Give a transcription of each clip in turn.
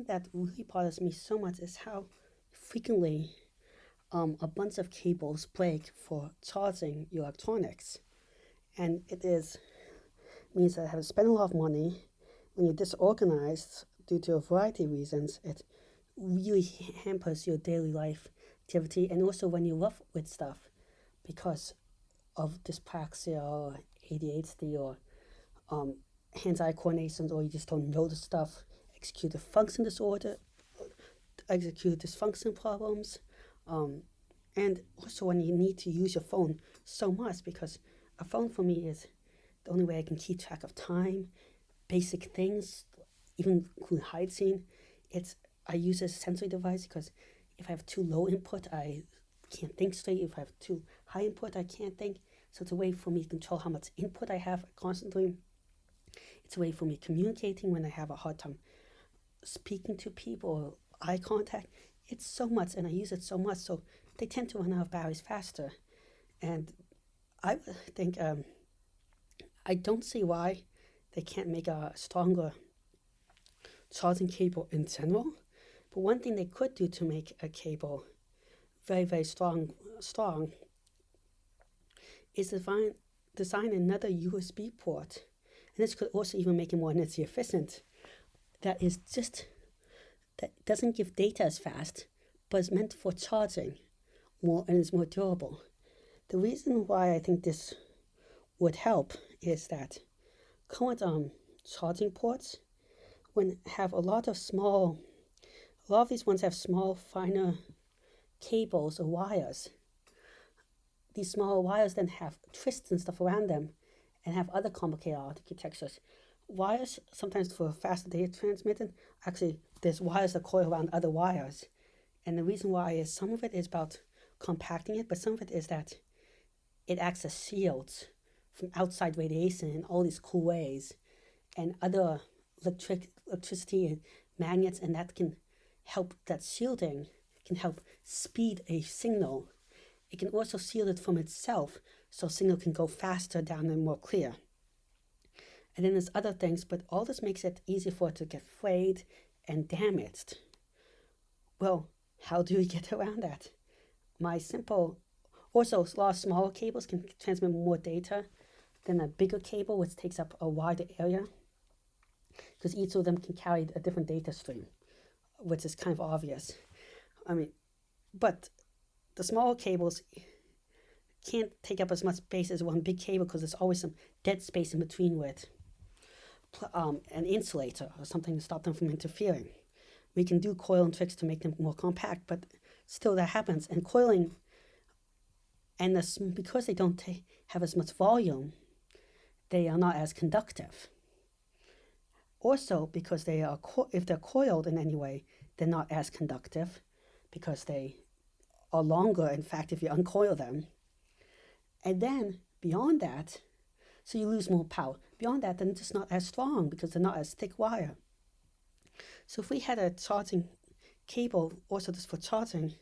that really bothers me so much is how frequently a bunch of cables break for charging your electronics. And it is means that I have to spend a lot of money. When you're disorganized due to a variety of reasons, it really hampers your daily life activity, and also when you rough with stuff because of dyspraxia or ADHD or um, hands-eye coordination, or you just don't know the stuff, executive function disorder, executive dysfunction problems, um, and also when you need to use your phone so much, because a phone for me is the only way I can keep track of time, basic things, even including hygiene. It's I use it as a sensory device because if I have too low input, I can't think straight. If I have too high input, I can't think. So it's a way for me to control how much input I have constantly. It's a way for me communicating when I have a hard time speaking to people, eye contact. It's so much, and I use it so much, so they tend to run out of batteries faster. And I think I don't see why they can't make a stronger charging cable in general. But one thing they could do to make a cable very, very strong is design another USB port. And this could also even make it more energy efficient. That doesn't give data as fast, but is meant for charging more and is more durable. The reason why I think this would help is that current charging ports have a lot of these ones have small, finer cables or wires. These small wires then have twists and stuff around them and have other complicated architectures. Wires, sometimes for faster data transmitted, actually there's wires that coil around other wires. And the reason why is some of it is about compacting it, but some of it is that it acts as shields from outside radiation in all these cool ways, and other electricity and magnets, and that shielding can help speed a signal. It can also shield it from itself, so signal can go faster down and more clear. And then there's other things, but all this makes it easy for it to get frayed and damaged. Well, how do we get around that? Also, a lot of smaller cables can transmit more data than a bigger cable, which takes up a wider area, because each of them can carry a different data stream, which is kind of obvious. But the smaller cables can't take up as much space as one big cable because there's always some dead space in between with an insulator or something to stop them from interfering. We can do coiling tricks to make them more compact, but still that happens. And coiling, because they don't have as much volume, they are not as conductive. Also, because if they're coiled in any way, they're not as conductive because they are longer, in fact, if you uncoil them. And then beyond that, so you lose more power. Beyond that, then it's just not as strong because they're not as thick wire. So if we had a charging cable also just for charging,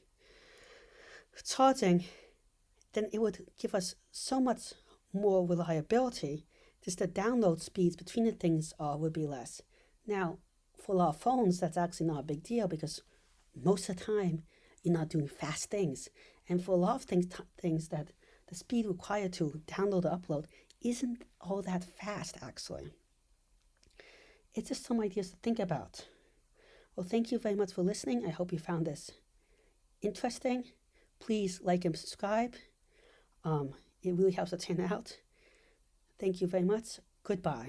then it would give us so much more reliability. Just the download speeds between the things would be less. Now, for a lot of phones, that's actually not a big deal because most of the time you're not doing fast things. And for a lot of things that the speed required to download or upload isn't all that fast, actually. It's just some ideas to think about. Well, thank you very much for listening. I hope you found this interesting. Please like and subscribe. It really helps the channel out. Thank you very much. Goodbye.